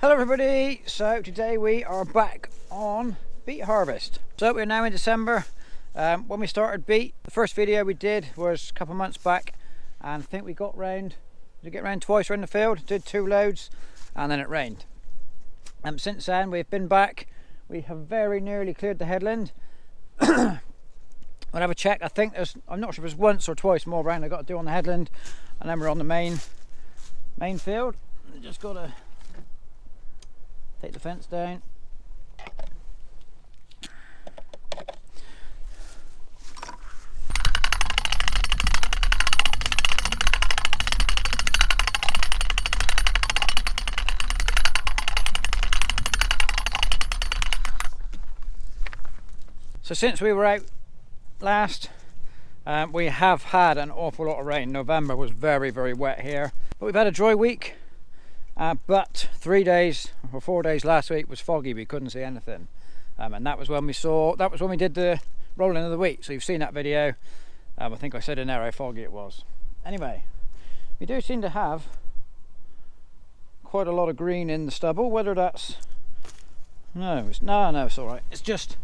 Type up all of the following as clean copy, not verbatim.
Hello everybody, so today we are back on beet harvest. So we're now in December. When we started beet, the first video we did was a couple of months back, and I think we got round, did get round twice around the field, did 2 loads, and then it rained. Since then we've been back, we have very nearly cleared the headland. I'll have a check. I think I'm not sure if it's once or twice more round I got to do on the headland, and then we're on the main field. Just got to take the fence down. So since we were out last, we have had an awful lot of rain. November was very, very wet here, but we've had a dry week. But 3 days or 4 days last week was foggy. We couldn't see anything, and that was when we did the rolling of the wheat. So you've seen that video. I think I said in there how foggy it was. Anyway, we do seem to have quite a lot of green in the stubble. Whether that's no, it's all right. It's just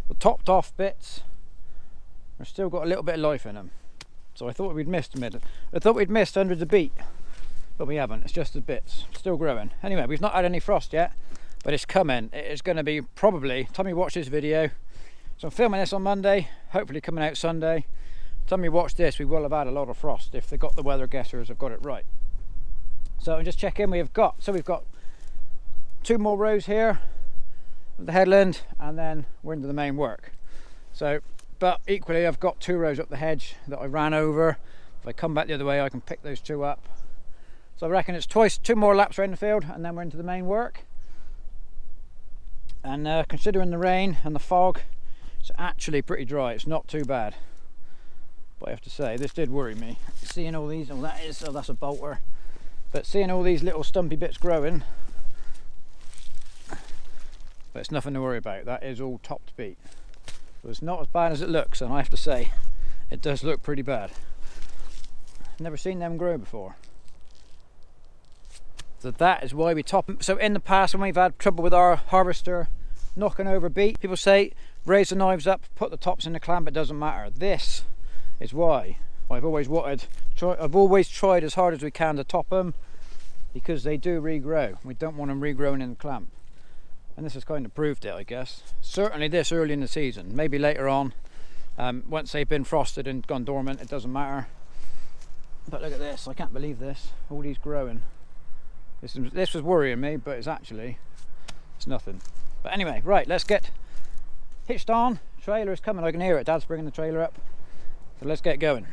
the topped off bits have still got a little bit of life in them. So I thought we'd missed a minute. I thought we'd missed hundreds of beet, but we haven't. It's just the bits still growing. Anyway, we've not had any frost yet, but it's coming. It is going to be probably, time you watch this video, so I'm filming this on Monday, hopefully coming out Sunday. Time you watch this, we will have had a lot of frost if they got the weather guessers have got it right. So I'm just checking. We've got 2 more rows here of the headland, and then we're into the main work. So, but equally I've got 2 rows up the hedge that I ran over. If I come back the other way I can pick those 2 up. So I reckon it's 2 more laps around the field, and then we're into the main work. And considering the rain and the fog, it's actually pretty dry. It's not too bad. But I have to say, this did worry me. Seeing all these, that's a bolter. But seeing all these little stumpy bits growing, but it's nothing to worry about. That is all topped beet. So it's not as bad as it looks, and I have to say, it does look pretty bad. Never seen them grow before. So that is why we top them. So in the past, when we've had trouble with our harvester knocking over beet, people say raise the knives up, put the tops in the clamp, it doesn't matter. This is why I've always tried as hard as we can to top them, because they do regrow. We don't want them regrowing in the clamp, and this has kind of proved it, I guess. Certainly this early in the season. Maybe later on, once they've been frosted and gone dormant, it doesn't matter. But look at this, I can't believe this, all these growing. This was worrying me, but it's nothing. But anyway, right, let's get hitched on. Trailer is coming, I can hear it. Dad's bringing the trailer up. So let's get going.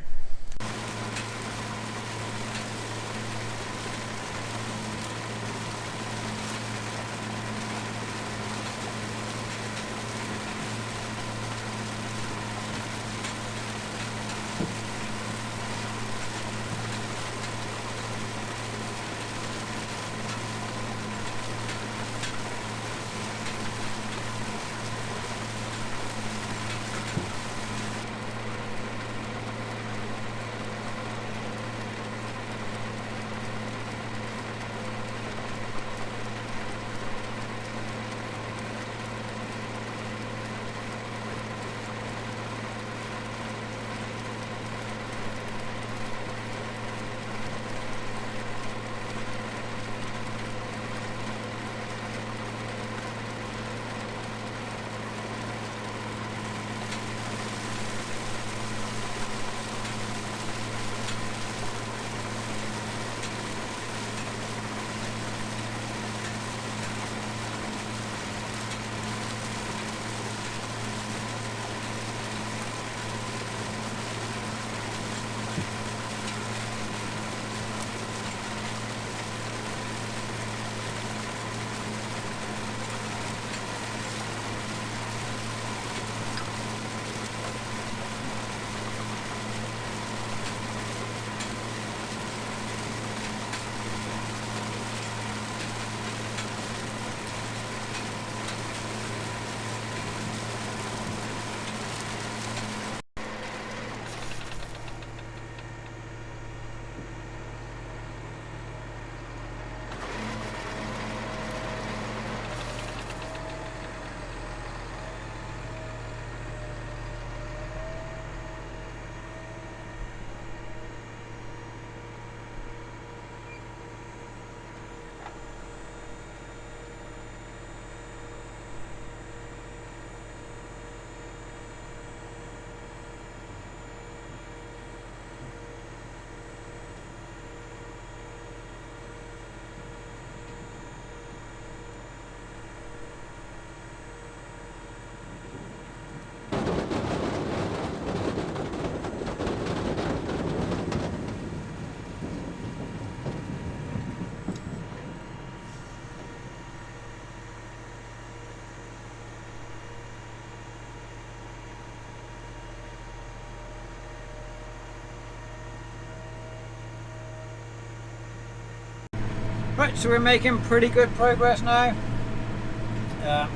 Right, so we're making pretty good progress now.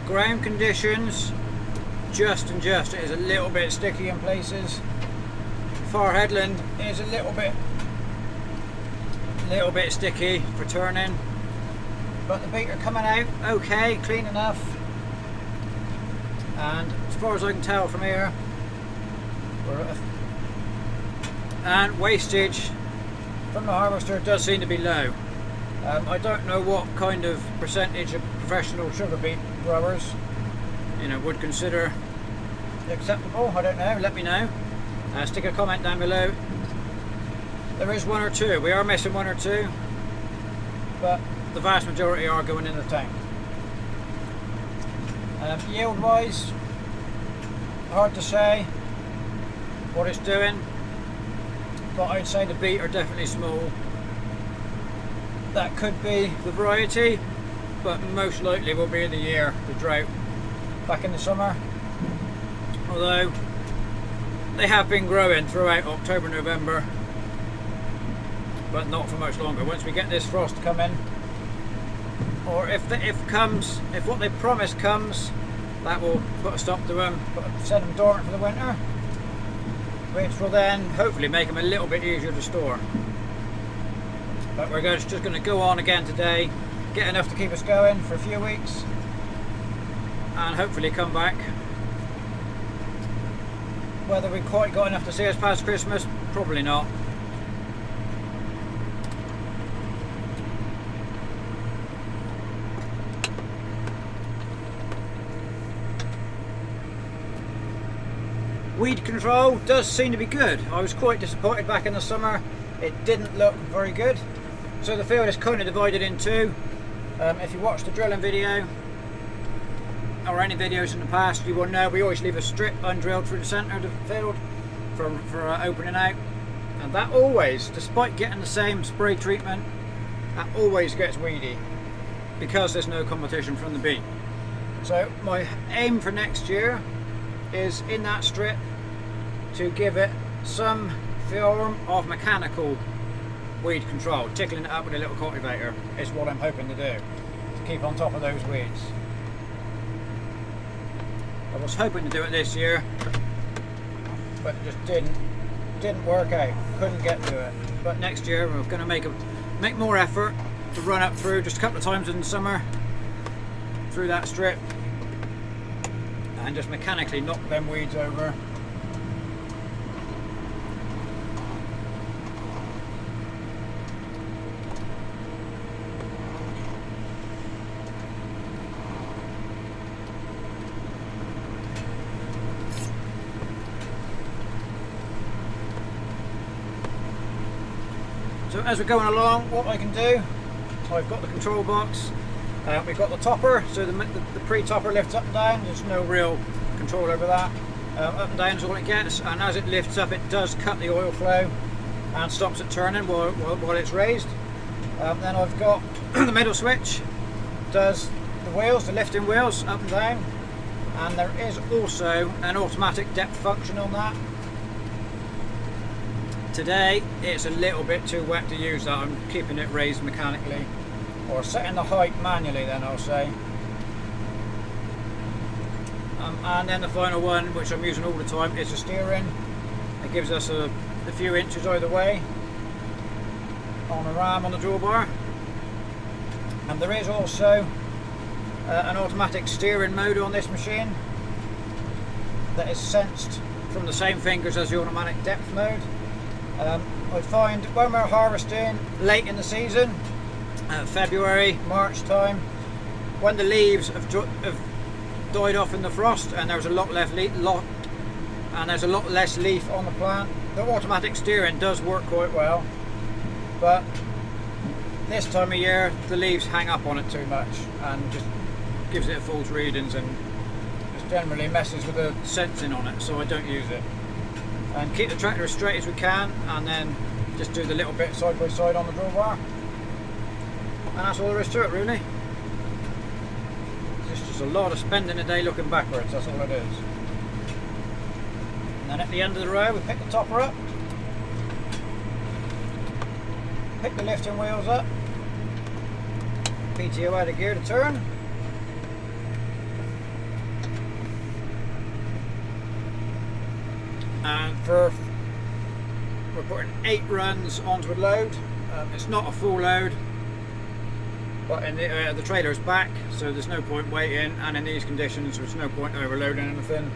Ground conditions, just. It is a little bit sticky in places. Far headland is a little bit sticky for turning, but the beet are coming out okay, clean enough. And as far as I can tell from here, and wastage from the harvester does seem to be low. I don't know what kind of percentage of professional sugar beet growers, would consider acceptable. I don't know. Let me know. Stick a comment down below. There is one or two. We are missing one or two, but the vast majority are going in the tank. Yield-wise, hard to say what it's doing, but I'd say the beet are definitely small. That could be the variety, but most likely will be the year, the drought back in the summer. Although they have been growing throughout October, November, but not for much longer. Once we get this frost coming, or if what they promise comes, that will put a stop to them, set them dormant for the winter, which will then hopefully make them a little bit easier to store. But we're just going to go on again today, get enough to keep us going for a few weeks, and hopefully come back. Whether we quite got enough to see us past Christmas, probably not. Weed control does seem to be good. I was quite disappointed back in the summer. It didn't look very good. So the field is kind of divided in two. If you watch the drilling video, or any videos in the past, you will know we always leave a strip undrilled through the centre of the field for opening out. And that always, despite getting the same spray treatment, that always gets weedy because there's no competition from the beet. So my aim for next year is in that strip to give it some form of mechanical weed control. Tickling it up with a little cultivator is what I'm hoping to do, to keep on top of those weeds. I was hoping to do it this year, but it just didn't work out. Couldn't get to it. But next year we're going to make more effort to run up through just a couple of times in the summer through that strip and just mechanically knock them weeds over. So as we're going along, what I can do, I've got the control box, we've got the topper, so the pre-topper lifts up and down. There's no real control over that. Up and down is all it gets, and as it lifts up it does cut the oil flow and stops it turning while it's raised. Then I've got the middle switch, does the wheels, the lifting wheels up and down, and there is also an automatic depth function on that. Today it's a little bit too wet to use that. I'm keeping it raised mechanically, or setting the height manually then I'll say. And then the final one, which I'm using all the time, is the steering. It gives us a few inches either way on the ram on the drawbar. And there is also an automatic steering mode on this machine that is sensed from the same fingers as the automatic depth mode. I find when we're harvesting late in the season, February, March time, when the leaves have died off in the frost and there's a lot less leaf on the plant, the automatic steering does work quite well. But this time of year the leaves hang up on it too much and just gives it false readings and just generally messes with the sensing on it, so I don't use it. And keep the tractor as straight as we can, and then just do the little bit side by side on the drawbar, and that's all there is to it really. It's just a lot of spending a day looking backwards, that's all it is. And then at the end of the row we pick the topper up, pick the lifting wheels up, PTO out of gear to turn. And we're putting 8 runs onto a load. It's not a full load, but in the trailer's back, so there's no point waiting, and in these conditions there's no point overloading anything.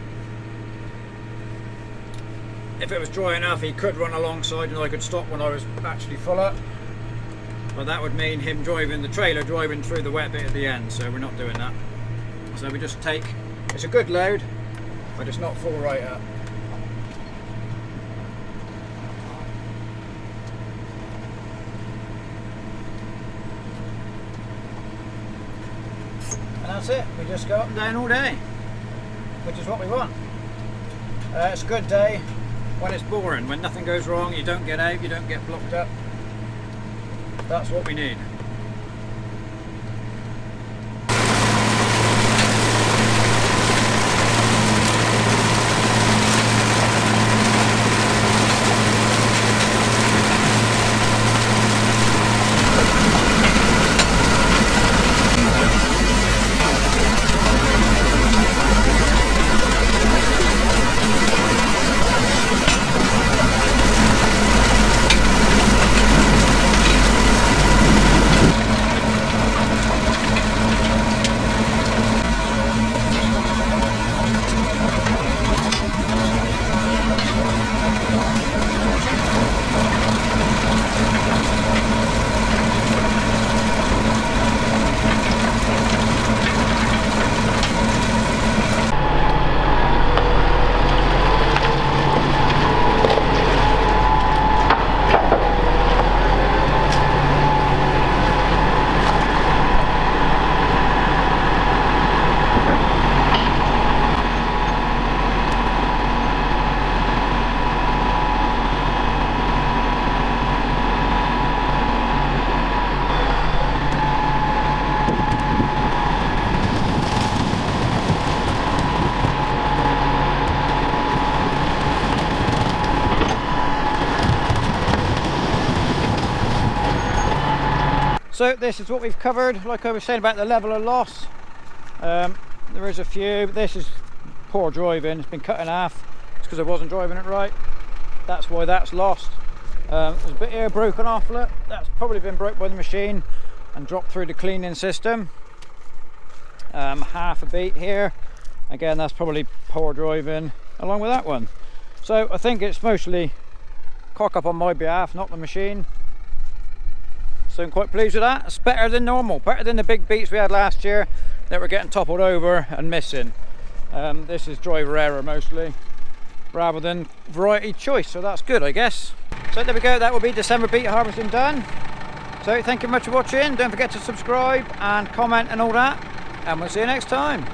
If it was dry enough, he could run alongside and I could stop when I was actually full up, but that would mean him driving the trailer, driving through the wet bit at the end, so we're not doing that. So we just take, it's a good load, but it's not full right up. And that's it, we just go up and down all day, which is what we want. It's a good day when it's boring, when nothing goes wrong, you don't get out, you don't get blocked up. That's what we need. So this is what we've covered. Like I was saying about the level of loss, there is a few. This is poor driving, it's been cut in half. It's because I wasn't driving it right. That's why that's lost. There's a bit here broken off, look. That's probably been broke by the machine and dropped through the cleaning system. Half a beet here. Again, that's probably poor driving, along with that one. So I think it's mostly cock up on my behalf, not the machine. So I'm quite pleased with that. It's better than normal, better than the big beets we had last year that were getting toppled over and missing. This is driver error mostly, rather than variety choice, so that's good, I guess. So there we go, that will be December beet harvesting done. So thank you much for watching. Don't forget to subscribe and comment and all that, and we'll see you next time.